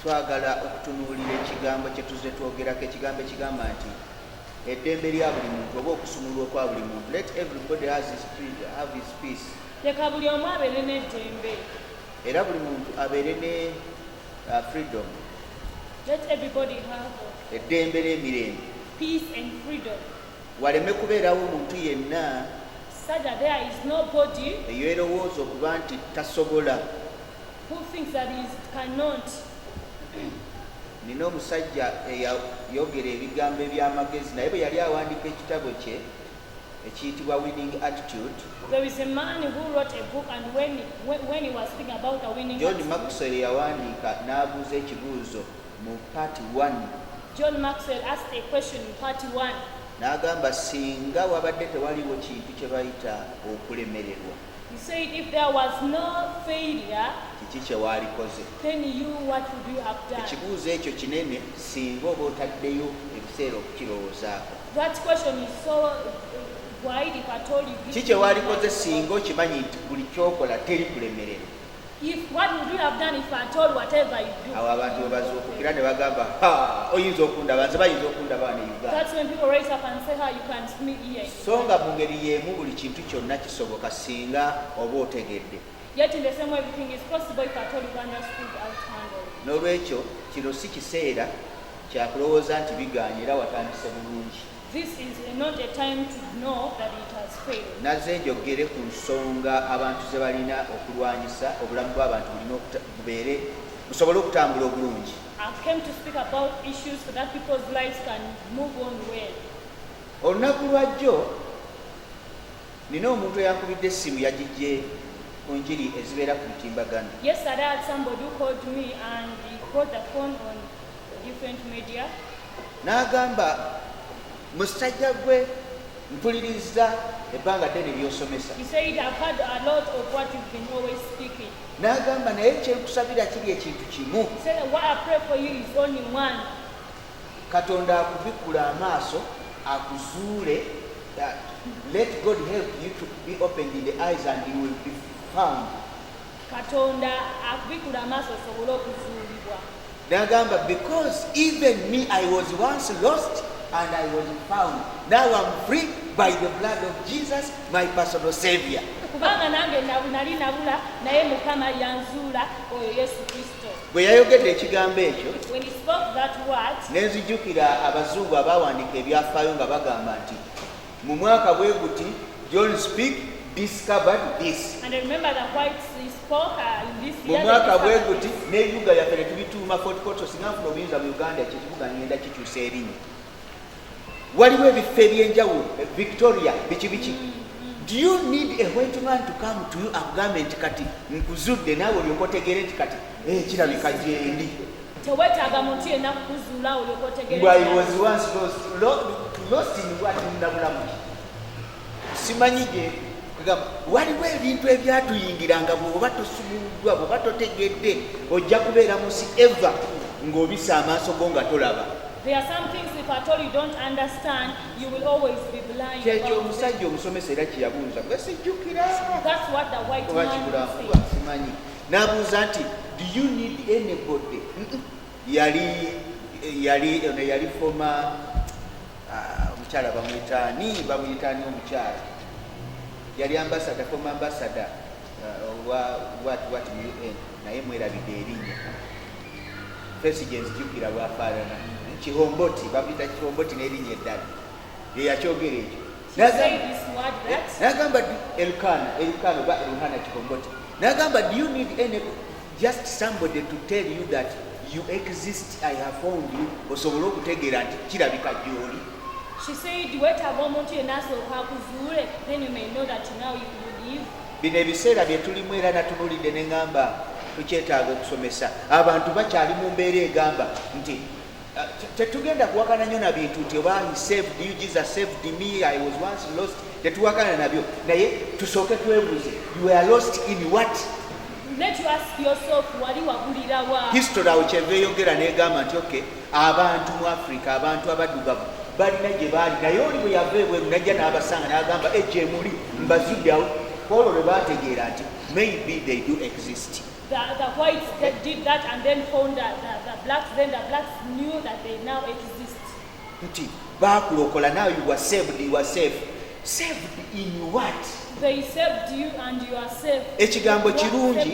twagala okutunuulira ekigambo kye tuzze twogerako. Ekigambo ekigamba nti eddembe lya buli muntu oba okusumulwa kwa buli muntu. Let everybody have his peace. Leka buli omu abeere n'eddembe. Era buli muntu abeere ne freedom. Let everybody have eddembe ly'emirembe. peace and freedom. Waleme kubeerawo omuntu yenna Such that there is nobody eyeerowooza okuba nti tasobola. who thinks that he cannot. Nina omusajja eyayogera ebigambo eby'amagezi naye bwe yali awandiika ekitabo kye ekiyitibwa Winning Attitude. There is a man who wrote a book, and when he was thinking about a winning John attitude, Maxwell yawandiika n'abuuza ekibuuzo mu part 1. John Maxwell asked a question in part 1. N'agamba singa wabadde tewaliwo kintu kye bayita okulemererwa. He said if there was no failure, Kiki kye waalikoze? then you, what would you have done? Ekibuuzo ekyo kinene singa oba otaddeyo ebiseera okukirowoozaako. That question is so wide. If I told you Kiki kye waalikoze singa okimanyi nti buli kyokola teri kulemererwa? what would you have done if I told whatever you do? Awo abantu bwe bazuukukira ne bagamba oyinza okundaba, nze bayinza okundaba ne Uganda. That's when people raise up and say, how you can meet here. So nga mu ngeri y'emu buli kintu kyonna kisoboka singa oba otegedde. Yet in the same way, everything is possible if I told you understood outhandle. N'olwekyo kino si kiseera kya kulowooza nti bigaanye era watandise bulungi. This is not a time to know that it has failed. Nazze njogere ku nsonga abantu ze balina okulwanyisa obulamu bw'abantu bulina bubeere busobole okutambula obulungi. I came to speak about issues so that people's lives can move on well. Olunaku lwajjo nina omuntu eyankubidde essimu yagijje ku njiri ezibeera ku mutimbagano. Yesterday, I had somebody who called me and he called the phone on different media. N'agamba musajja gwe mpuliriza ebbanga ddene by'osomesa. He said, I've heard a lot of what you've been always speaking. N'agamba naye kyenkusabira kiri ekintu kimu. He said, what I pray for you is only one. Katonda akubikkula amaaso akuzuule. Let God help you to be opened in the eyes and you will be found. Katonda akubikula amaaso osobole okuzuulibwa. N'agamba because even me I was once lost and I was found. Now I'm free by the blood of Jesus, my personal savior. Kubanga nange nali nabula naye Mukama yanzuula oyo Yesu Kristo. Bwe yayogedde ekigambo ekyo When he spoke that word, nenzijjukira abazungu abaawandiika ebyafaayo nga bagamba nti mu mwaka bwe guti John Speak discovered this. and I remember the whites he spoke in this Mu year. mwaka bwe guti n'ebibuga byaffe ne tubituuma Fort Portal singa nfuna obuyinza mu Uganda ekibuga ngenda kikyusa erinnya. Waliwo ebifo eby'enjawulo Victoria biki. Do you need a white man to come to you akugambe nti kati nkuzudde naawe olyoka otegeere nti kati kirabika gyendi. Tewetaaga muntu yenna kukuzuula olyoka otegeere. I was once lost in what ndabulamu. Simanyi gye kugamba waliwo ebintu ebyatuyingiranga bw'oba tosumuluddwa bw'oba totegedde ojja kubeera musi eva ng'obisa amaaso go nga tolaba. There are some things if I told you don't understand, you will always be blind. Kyekyo omusajja omusomesa era kyeyabuuza gwe sijjukira That's what the white oba man kibulamu said. simanyi. N'abuuza nti do you need anybody? Yali former omukyala bamuyitaani omukyala yali ambassador, former ambassador what mu UN naye mwerabidde erinnya fesi gye nzijukira bwafaanana Kihomboti, bamuyita Kihomboti n'erinnya eddala ye yakyogera ekyo. Say this word that. N'agamba Elkana oba Elkana Kihomboti n'agamba do you need just somebody to tell you that you exist, I have found you, osobola okutegeera nti kirabika gy'oli. She said, wetaaga omuntu yenna asooka akuzuule, then you may know that now you will live. Bino ebiseera bye tulimu era natunuulidde ne ŋŋamba tukyetaaga okusomesa. Abantu bakyali mu mbeera egamba nti tetugenda kuwakana nnyo na bintu nti oba he saved you, Jesus saved me, I was once lost. Tetuwakana nabyo naye tusooke twebuuze you were lost in what? Let you ask yourself, wali wagulira wa? History awo kyeva eyogera n'egamba nti okay, abantu mu Africa, abantu abaddugavu balina gye baali naye oli bwe yava ebweru najja n'abasanga n'agamba gye muli mbazudde awo olwo lwe baategeera nti maybe they do exist. the whites that did that and then found the blacks, then the blacks knew that they now exist. Nti bakulokola, now you were saved, you were safe. Saved in what? They saved you and you are saved. Ekigambo kirungi. It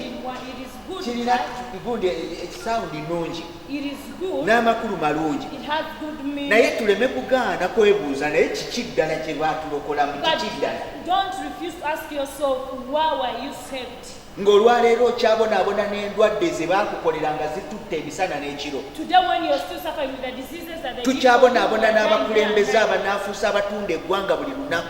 is good. Kirina gundi sound nungi. It is good. N'amakulu malungi. It has good meaning. Naye tuleme kugaana kwebuuza naye kiki ddala kye baatulokolamu kiki ddala. Don't refuse to ask yourself, why were you saved? Ng'olwaleero okyabonaabona n'endwadde ze baakukolera nga zitutte emisana n'ekiro. Tukyabonaabona n'abakulembeze abanaafuusa abatunda eggwanga buli lunaku.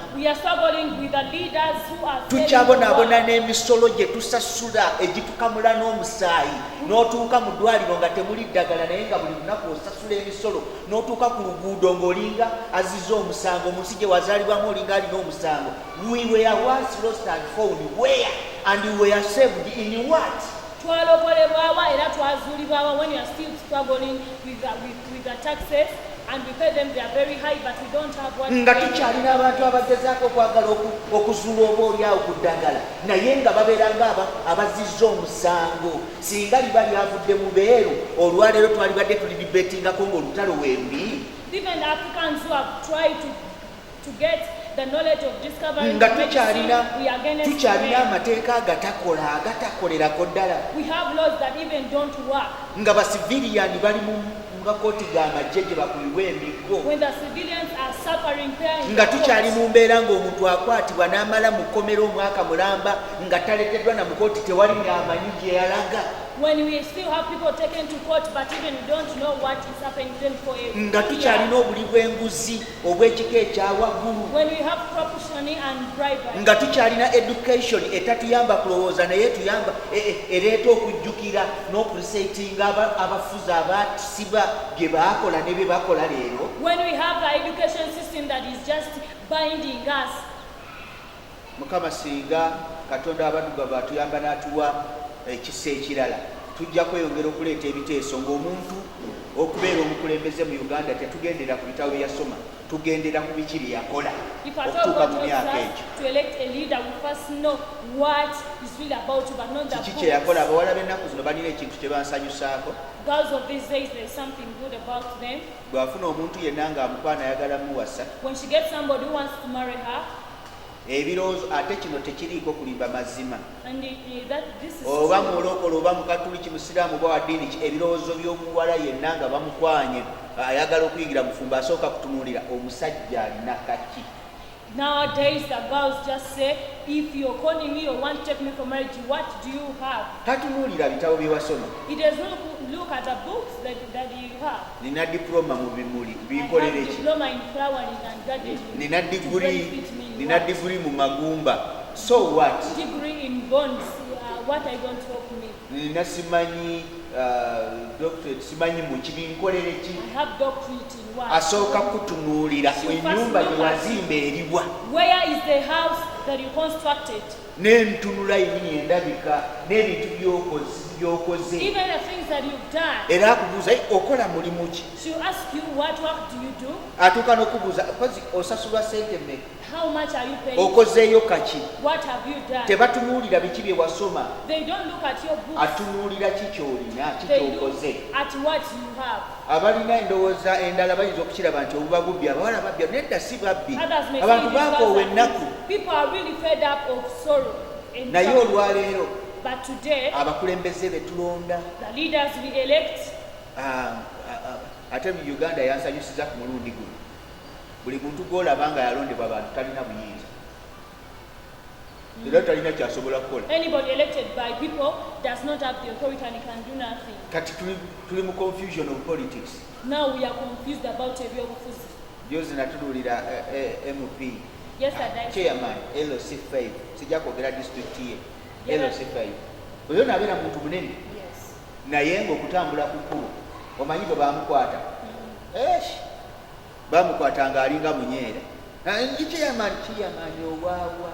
Tukyabonaabona n'emisolo gye tusasula egitukamula n'omusaayi, n'otuuka mu ddwaliro nga temuli ddagala naye nga buli lunaku osasula emisolo, n'otuuka ku luguudo ng'olinga azizza omusango, mu nsi gye wazaalibwamu olinga alina omusango. We were once lost and found where? And we are saved in what? When you are still struggling with the taxes and we pay them, they are very high, but we don't have what. Nga tukyalina abantu abagezaako okwagala okuzuula oba oli awo ku ddagala naye nga babeera nga abazizza omusango singa liba lyavudde mu beeru olwaleero twalibadde tuliribetingako ng'olutalo weeruli. Even Africans who have tried to get the knowledge of discovery nga tukyalina amateeka agatakolerako ddala. We have laws that even don't work. Nga basiviliani bali mu makooti g'amagye gye bakubibwa emiggo. When the civilians are suffering there in nga tukyali mu mbeera ng'omuntu akwatibwa n'amala mu kkomera omwaka mulamba nga taleteddwa na mukooti tewali amanyi gye yalaga. When we still have people taken to court, but even we don't know what is happening to them for a nga tukyalina obuli bw'enguzi obw'ekika ekya waggulu. When we have corruption and bribery. Nga tukyalina education etatuyamba kulowooza naye tuyamba ereeta okujjukira n'okulisetinga abafuzi abatusiba bye baakola ne bye bakola leero. When we have the education system that is just binding us. Mukama singa Katonda abaddugavu atuyamba n'atuwa ekisa ekirala tujja kweyongera okuleeta ebiteeso ng'omuntu okubeera omukulembeze mu Uganda tetugendera ku bitabo bye yasoma tugendera ku biki bye yakola okutuuka mu myaka egyo. Kiki kye yakola? Abawala b'ennaku zino balina ekintu kye bansanyusaako. Bw'afuna omuntu yenna ng'amukwana ayagala muwasa ebirowoozo ate kino tekiriiko kulimba mazima. Oba mulokole oba mukatuliki musiraamu oba wa ddiini ki, ebirowoozo by'omuwala yenna nga bamukwanye ayagala okuyigira mufumbo asooka kutunuulira omusajja alina kaki. Nowadays the girls just say, if you're calling me or want to take me for marriage, what do you have? Tatunuulira bitabo bye wasoma. It does not look at the books that you have. Nina diploma mu bimuli I binkolera have ki? diploma in flowering and gardening. Nina degree mu magumba. So what? Degree in bonds. What I don't help me. Nina simanyi doctorate simanyi mu kibinkolere ki? I have doctorate in what? Asooka kutunuulira ennyumba gye wazimba eriwa. Where is the house that you constructed? N'entunula yennyini endabika n'ebintu by'okoze. Even the things that you've done. Era akubuuza okola mulimu ki? She'll ask you, what work do you do? Atuuka n'okubuuza osasulwa ssente mmeka? How much are you paying? Okozeeyo kaki? What have you done? Tebatunuulira biki bye wasoma. They don't look at your books. Atunuulira ki ky'olina, ki They ky'okoze. look at what you have. Abalina endowooza endala bayinza okukiraba nti obuba bubbi, abawala babbi, nedda si babbi. Others may Abantu say baakoowa because ennaku. people are really fed up of sorrow. Naye olwaleero But today, abakulembeze be tulonda the leaders we elect, ate mu Uganda yansanyusiza ku mulundi guno. Buli muntu gw'olaba nga yalondebwa abantu talina buyinza. Era talina kyasobola kukola. anybody elected by people does not have the authority and can do nothing. Kati tuli mu confusion of politics. Now we are confused about ebyobufuzi. Jozi natunuulira MP Yesterday, chairman LC5 sijja kwogera district ye Yeah. LC5 oyo nabeera muntu munene yes. naye ng'okutambula ku kkubo omanyi bwe bamukwata bamukwata ng'alinga munyeera chairman owaawa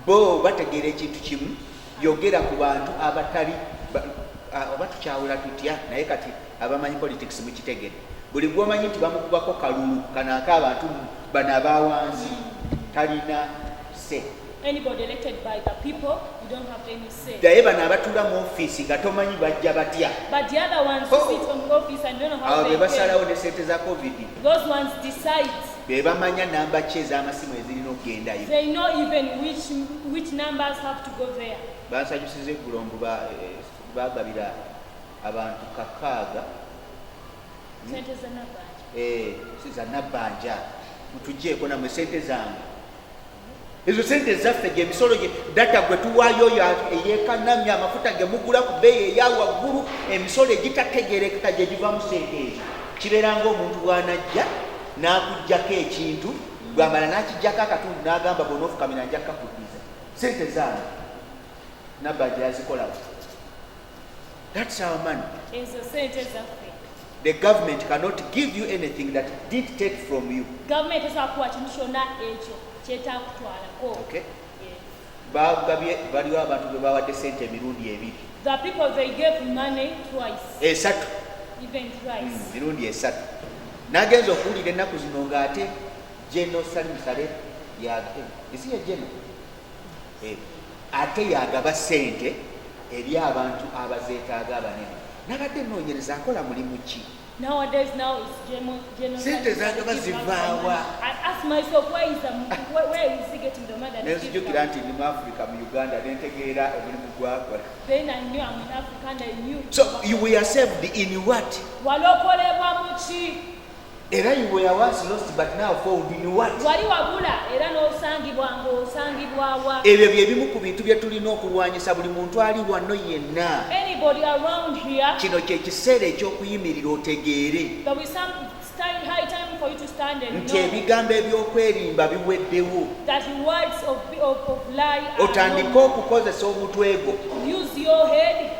bo bategeera ekintu kimu yogera ku bantu abatali oba tukyawula tutya naye kati abamanyi politics mukitegere buli gw'omanyi nti bamukubako kalulu kanaako abantu bano abaawansi talina se Anybody elected by the people, you don't have any say. naye bano abatula mu ofiisi nga tomanyi bajja batya, But the other ones who sit on the office and don't know how abo be they pay, basalawo ne sente za covid, those ones decide. be bamanya namba ki ez'amasimu ezirina okugendayo. They know even which numbers have to go there. Bansanyusiza eggulo mbu bagabira abantu 600 Sente za nabanja. za nabbanja, mutugyeko namwe sente zange. Ezo sente zaffe gy'emisolo gye data gwe tuwaayo oyo eyeekanamya, amafuta ge mugula ku bbeeyi eya waggulu, emisolo egitategeerekeka gye givamu sente ezo. Kibeera ng'omuntu bw'anajja n'akuggyako ekintu, bw'amala n'akiggyako akatundu n'agamba bw'onoofukamira nja kakuddiza. Sente zange nabbanja yazikolawo. That's our money. Ezo sente zaffe. The government cannot give you anything that did take from you. Government esobola kuwa kintu kyonna ekyo kyetakutwalako. Okay? Bagabye baliwo abantu be bawadde sente emirundi ebiri. The people they gave money twice. Esatu. Even twice. Mirundi esatu. Nagenza okuwulira ennaku zino ng'ate General Salim Saleh isi ye General. Ate yagaba sente eri abantu abazeetaaga abanene. Nabadde nnoonyereza akola mulimu ki? Nowadays now it's general. Sente zagaba zivaawa. I ask myself where is he getting the money? Nenzijukira nti ndi mu Africa mu Uganda nentegeera omulimu gwakola. Then I knew I'm in Africa and I knew. So you were saved in what? Walokolebwa mu ki? Era you were once lost but now found in what? Wali wabula era n'osangibwa ng'osangibwawa. Ebyo bye bimu ku bintu bye tulina okulwanyisa buli muntu ali wano yenna. Anybody around here. Kino kye kiseera ekyokuyimirira otegeere. There will some high time for you to stand and nti know ebigambo ebyokwerimba biweddewo. that words of lie are Otandike okukozesa omutwe gwo. use your head.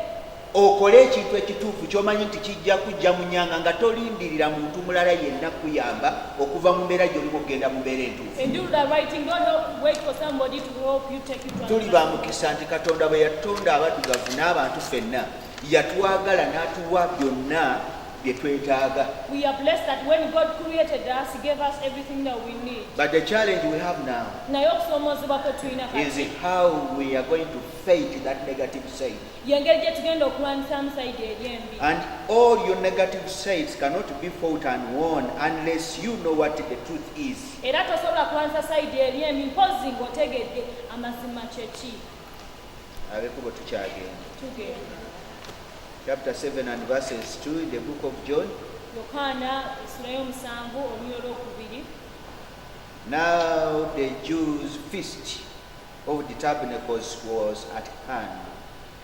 Okole ekintu ekituufu ky'omanyi nti kijja kujja mu nnyanga nga tolindirira muntu mulala yenna kuyamba okuva mu mbeera gy'olimu okugenda mu mbeera entuufu. And do the right thing. Don't wait for somebody to help you take you to Tuli ba mukisa nti Katonda bwe yatonda abaddugavu n'abantu ffenna yatwagala n'atuwa byonna bye twetaaga. We are blessed that when God created us, He gave us everything that we need. But the challenge we have now Naye okusoomoozebwa kwe tulina is kati how we are going to fight that negative side. y'engeri gye tugenda okulwanyisa sayidi eri embi. And all your negative sides cannot be fought and won unless you know what the truth is. Era tosobola kulwanyisa sayidi eri embi mpozi ng'otegedde amazima kye ki. Abekubo tukyagenda. Tugenda. Chapter 7 and verses 2 in the book of John. Yokaana essula y'omusanvu oluyo olwokubiri. Now the Jews' feast of the tabernacles was at hand.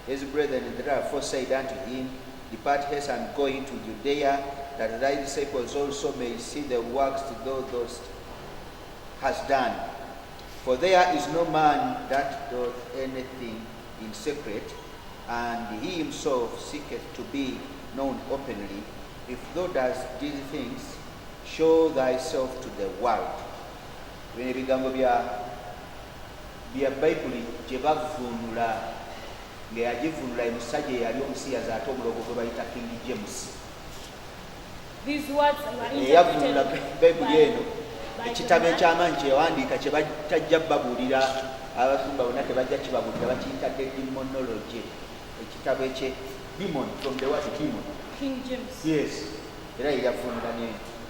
His brethren therefore said unto him, Depart hence and go into Judea, that thy disciples also may see the works thou hast done. For there is no man that doth anything in secret, and he himself seeketh to be known openly. If thou dost these things, show thyself to the world. Bino ebigambo bya Bayibuli gye bavvuunula ng'eyagivvuunula omusajja eyali omusiyazi ate omulogo gwe bayita King James. These words were Eyavvuunula Bayibuli eno by ekitabo the man. ekyamanyi kye yawandiika kye batajja babuulira abasumba bonna tebajja kibabuulira bakiyita demonology. Ekitabo ekye demon, from the word demon. King James. Yes. Era yavvuunula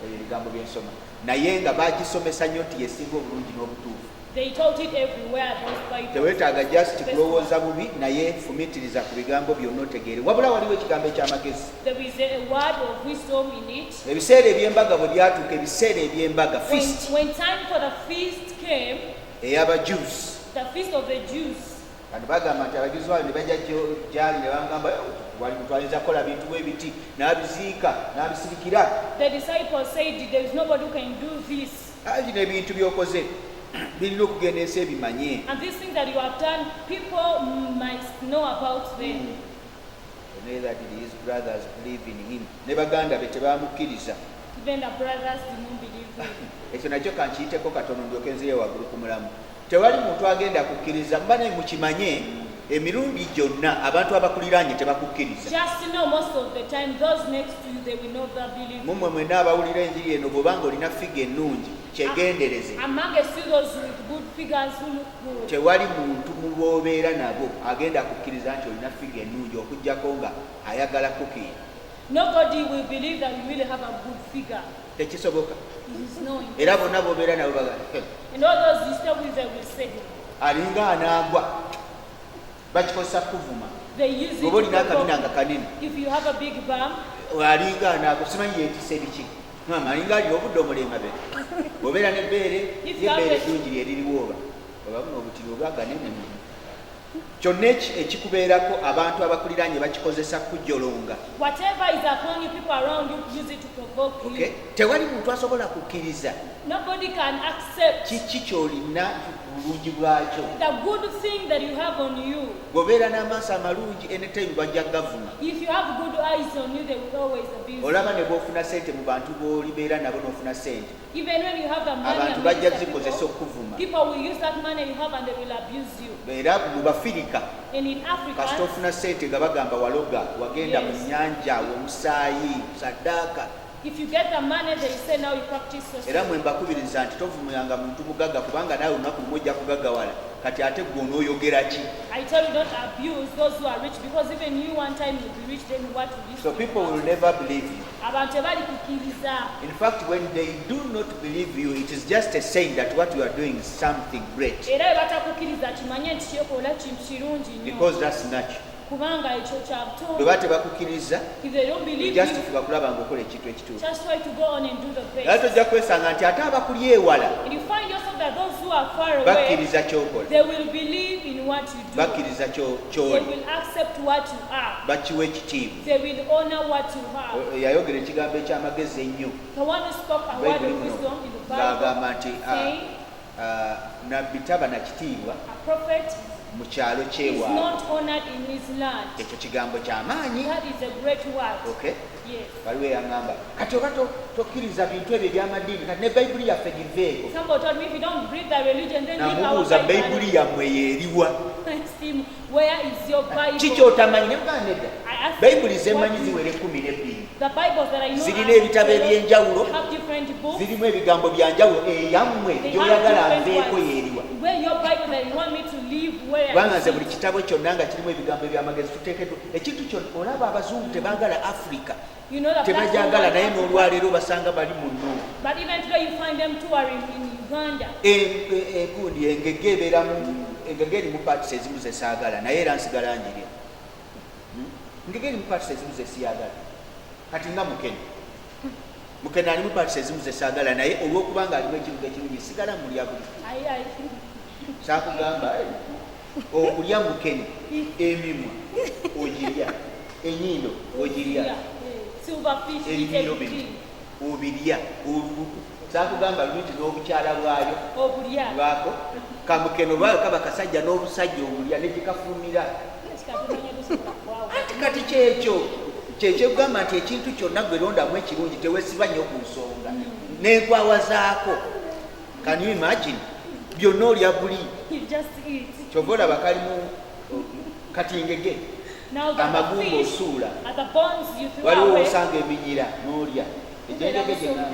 ebigambo by'ensoma naye nga bagisomesa nnyo nti yesinga obulungi n'obutuufu. They taught it everywhere, those Bibles. Teweetaaga just kulowooza bubi naye fumitiriza ku bigambo byonna otegeere. Wabula waliwo ekigambo eky'amagezi. There is a word of wisdom in it. Ebiseera eby'embaga bwe byatuuka, ebiseera eby'embaga feast When time for the feast came, ey'Abajuusi. the feast of the Jews, Kandi bagamba nti abajuuzi baabwe ne bajja gyali ne bamugamba wali mutwaliza kukola bintu bwe biti n'abiziika n'abisirikira. the disciples said, there is nobody who can do this. Bino ebintu by'okoze birina okugenda ensi ebimanye. And these things that you have done, people might know about them. Neither did his brothers believe in him. Ne baganda be tebamukkiriza. Even the brothers did not believe him. Ekyo nakyo kankiyiteko katono ndyoke nziye waggulu ku mulamu. Tewali muntu agenda kukkiriza mba naye mukimanye emirundi gyonna abantu abakuliraanye tebakukkiriza. Just to know, most of the time, those next to you, they will not believe. Mumwe mwenna abawulira enjiri eno bw'obanga olina figa ennungi kyegendereze Amongst you, those with good figures who look good. tewali muntu mu b'obeera nabo agenda kukkiriza nti olina figa ennungi okuggyako nga ayagala kuki. Nobody will believe that you really have a good figure. Tekisoboka. It is knowing. Era bonna b'obeera nabo And all those you stay with, they will say, alinga anaagwa bakikozesa kuvuma. they use it bw'oba olina to akabina nga provoke. kanene If you have a big bum, alinga anaagwa simanyi yeetisa ebiki alinga alina obudde omulemabe bw'obeera n'ebbeere y'ebbeere eddungi lyeririwo oba buno obutiri obwaganene kyonna ekikubeerako abantu abakuliranye bakikozesa kujjolonga. whatever is upon you, people around you use it to provoke Okay? you. Tewali muntu asobola kukkiriza Nobody can accept kiki ky'olina bulungi bwakyo. the good thing that you have on you. Bw'obeera n'amaaso amalungi anytime bajja gavuma. If you have good eyes on you, they will always abuse you. Olaba ne bw'ofuna ssente mu bantu b'olibeera nabo n'ofuna ssente. Even when you have the money, Abantu and bajja minister zikozesa people, okuvuma. people will use that money you have and they will abuse you. Era mu Bafirika And in Africa, kasita ofuna ssente nga bagamba waloga wagenda mu Yes. nnyanja omusaayi saddaaka. if you get the money, they say now you practice Era yourself. mwe mbakubiriza nti tovumuyanga muntu mugagga kubanga naawe olunaku lumu ojja kugaggawala kati ate gwe onooyogera ki. I tell you, don't abuse those who are rich, because even you one time will be rich, then what will you So people will never believe you. Abantu tebali kukkiriza. In fact, when they do not believe you, it is just a sign that what you are doing is something great. Era bwe batakukkiriza kimanye nti kyokola kintu kirungi nnyo. Because that's natural. Kubanga ekyo kya Bwe butonde. baba tebakukkiriza, If they don't believe just you, fuba kulaba ng'okola ekintu ekituufu. just try to go on and do the Era best. tojja kwesanga nti ate abakuli ewala And you find yourself that those who are far away, bakkiriza ky'okola, they will believe in what you do. bakkiriza They ky'oli, will accept what you are. bakiwa ekitiibwa. They will honor what you have. Yayogera ekigambo eky'amagezi ennyo The one who spoke a word Bayibuli of muno wisdom in the ng'agamba Bible, nti saying, nabbi taba na kitiibwa a prophet mu kyalo is ky'ewaabwe. not honored in his land. Ekyo kigambo ky'amaanyi. That is a great word. Okay? Yes. Waliwo eyaŋŋamba kati oba tokkiriza bintu ebyo eby'amadiini kati ne bayibuli yaffe giveeko. Somebody told me, if you don't breathe the religion, then leave our Namubuuza Bible. bayibuli yammwe yeeriwa. I asked him, where is your Bible? Kiki otamanyi ne mugamba nedda. I asked him, Bayibuli what zemmanyi is- ziwere 12. The Bibles that I know Zirina ebitabo eby'enjawulo, have different books. zirimu ebigambo bya njawulo. Eyammwe They gy'oyagala have nveeko different yeeriwa. ones. Where your Bible that you want me to live, where Kubanga is nze it? buli kitabo kyonna nga kirimu ebigambo eby'amagezi tuteekeddwa. Ekintu kyonna olaba abazungu tebaagala Africa. You know the Tebagyagala naye platform, n'olwaleero basanga bali mu nnungu. but even today you find them touring in Uganda. Engundi engege ebeera mu engege eri mu paatisi ezimu ze saagala naye era nsigala njirya. Engege eri mu paatisi ezimu ze siyagala. Kati nga Mukene. Mukene ali mu paatisi ezimu ze saagala naye olw'okubanga alimu ekibuga ekirungi sigala mulya buli. Saakugamba okulya Mukene emimwa ogirya ennyindo ogirya Silverfish, ebibiro bino obirya saakugamba luti n'obukyala bwayo Obulia. lwako kamukeno lwayo kaba kasajja n'obusajja obulya nekikafumira kati kyekyo kugamba nti ekintu kyonna gwerondamu ekirungi tewesiba nnyo ku nsonga n'enkwawa zaako can you imagine byonna olya buli You just eat. kyova olaba kalimu katingege Now the amagumba fish osuula and the bones you throw waliwo away. osanga eminyira n'olya egyengege gyonna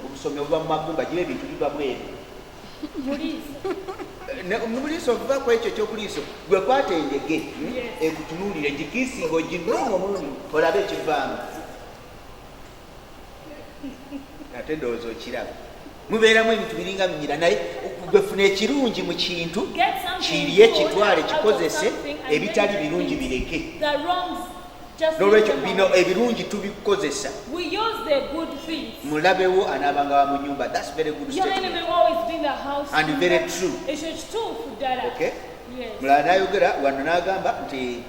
obusomi obuva mu magumba giba ebintu biba bweru Muliisa. mubuliiso okuva ku ekyo ekyokuliiso gwe kwata engege ekutunuulire gikiisinga oginonga omulumi olabe ekivaamu ate ndowooza okiraba mubeeramu ebintu biringa binyira naye gwe funa ekirungi mu kintu Get something kirye good kitwale out of kikozese something and ebitali then birungi things. bireke The wrongs just n'olwekyo leave them bino alone. ebirungi tubikozesa We use the good things. mulabewo anaabanga wa mu nyumba. That's very good Your enemy statement. will always be in the house. And very true. It's true for that. Okay? Yes. Mulala n'ayogera wano n'agamba nti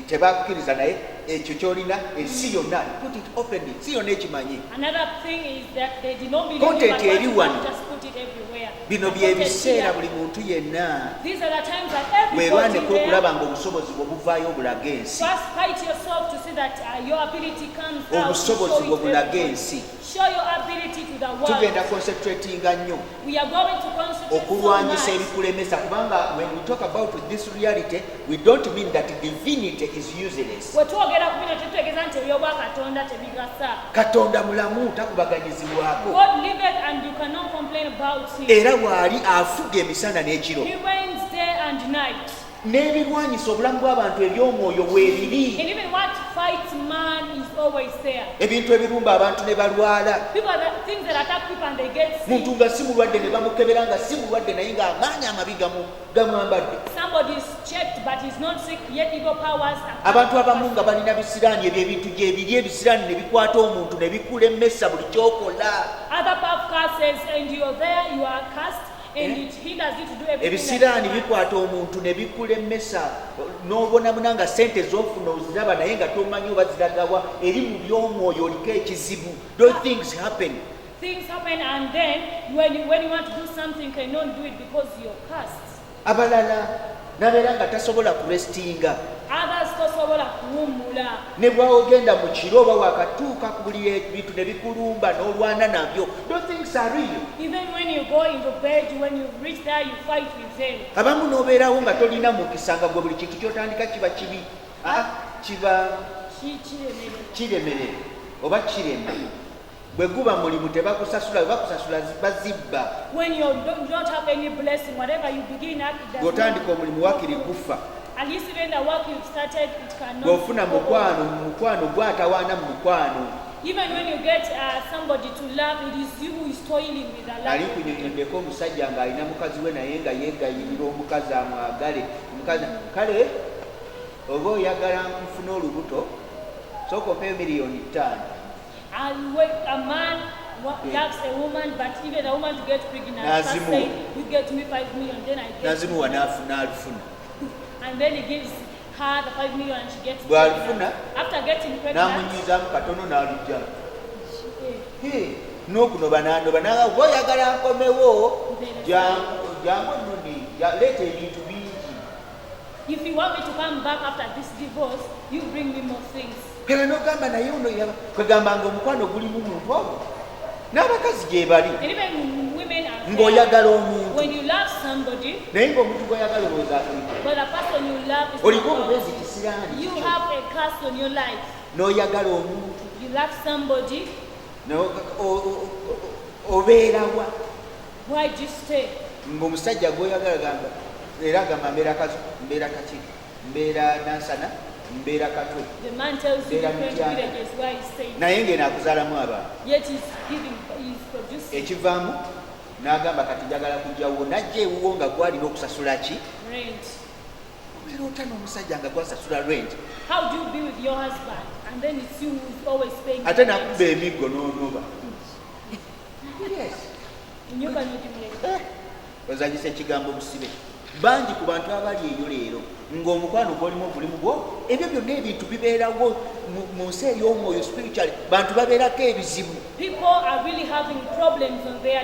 tebakkiriza naye ekyo ky'olina ensi yonna put it openly si yonna ekimanyi. Another thing is that they did not believe Content you, but eri what you wano. want, just put it everywhere. Bino The bye content biseera here. buli muntu yenna These are the times that everybody weerwaneko there okulaba ng'obusobozi bwe buvaayo obulaga ensi. first fight yourself to see that your ability comes out. Obusobozi Show bwe it bulaga everybody. ensi. Show your ability to the world. Tugenda concentratinga nnyo We are going to concentrate so okulwanyisa much. ebikulemesa kubanga when we talk about this reality we don't mean that divinity is useless. Bwe twogera Okwogera ku bino tetutegeeza nti ebyobwa Katonda tebigasa. Katonda mulamu takubaganyizibwako. God liveth and you cannot complain about him. Era waali afuga emisana n'ekiro. He reigns day and night. N'ebirwanyisa obulamu bw'abantu ebyomwoyo weebiri. And even what fights man is always there. Ebintu ebirumba abantu ne balwala. Things that attack people and they get sick. Muntu nga si mulwadde ne bamukebera nga si mulwadde naye ng'amaanyi amabi gamwambadde. Somebody is checked but he's not sick yet evil powers. Abantu abamu nga balina bisiraani ebyo ebintu gyebiri ebisiraani ne bikwata omuntu ne bikulemmesa buli kyokola. Other power curses and you're there, you are cast. And it hinders you to do everything. Ebisiraani bikwata omuntu ne bikulemmesa n'obonabona nga sente z'ofuna oziraba naye nga tomanyi oba ziragawa eri mu by'omwoyo oliko ekizibu. Those things happen. Things happen and then when you want to do something you cannot do it because you're cast. Abalala nabeera nga tasobola kurestinga. Others tosobola kuwummula. Ne bw'ogenda mu kiro oba wakatuuka ku buli ebintu ne bikulumba n'olwana nabyo. Those things are real. Even when you go into bed, when you reach there, you fight with them. Abamu n'obeerawo nga tolina mukisa nga gwe buli kintu ky'otandika kiba kibi. Kiba kiremerere oba kirema. Bwe guba mulimu tebakusasula, bwe bakusasula bazibba. When you don't have any blessing, whatever you begin at, it does not. Gotandika omulimu wakiri gufa. At least even the work you've started, it cannot. Gofuna mukwano gwatawaana mu mukwano. Even when you get somebody to love, it is you who is toiling with the love. Ali kunyonyoddeko omusajja ng'alina mukazi we naye nga yeegayirira omukazi amwagale. Omukazi kale oba oyagala nfuna olubuto sooka ompe $5,000,000. A man loves a woman, but even a woman to get pregnant, Nazimu. say, you get me $5 million, then I get. Nazimuwa n'alufuna. And then he gives her the $5 million and she gets Bw'alufuna after getting pregnant. n'amunyizaamu katono n'alujja. N'okunoba n'anoba n'agamba oyagala nkomewo jangu nnuni leeta ebintu bingi. If you want me to come back after this divorce, you bring me more things. Era n'ogamba naye ono kwegamba ng'omukwano gulimu muntu ogwo n'abakazi gye bali And even women are ng'oyagala omuntu when you love somebody, naye ng'omuntu gw'oyagala olowooza atulika but the person you love is oliko not obubeezi God. kisiraani You have a curse on your life. n'oyagala omuntu You love somebody, obeerawa why do you stay? ng'omusajja gw'oyagala gamba era gamba mbeera kaki mbeera nansana mbeera katwe The man tells you There are different Mityana. villages where he's staying. naye ng'enaakuzaalamu abaana Yet he's producing ekivaamu n'agamba kati njagala kujjawo najja ewuwo nga gwalina okusasula ki rent. obeera ota n'omusajja nga gwasasula rent How do you be with your husband? And then it's you who's always paying ate the nakuba rent. emiggo n'onoba And you cannot even like ozanyisa ekigambo busibe bangi ku bantu abali eyo leero ng'omukwano gw'olimu obulimu bwo ebyo byonna ebintu bibeerawo mu nsi ey'omwoyo spiritual bantu babeerako ebizibu people are really having problems on their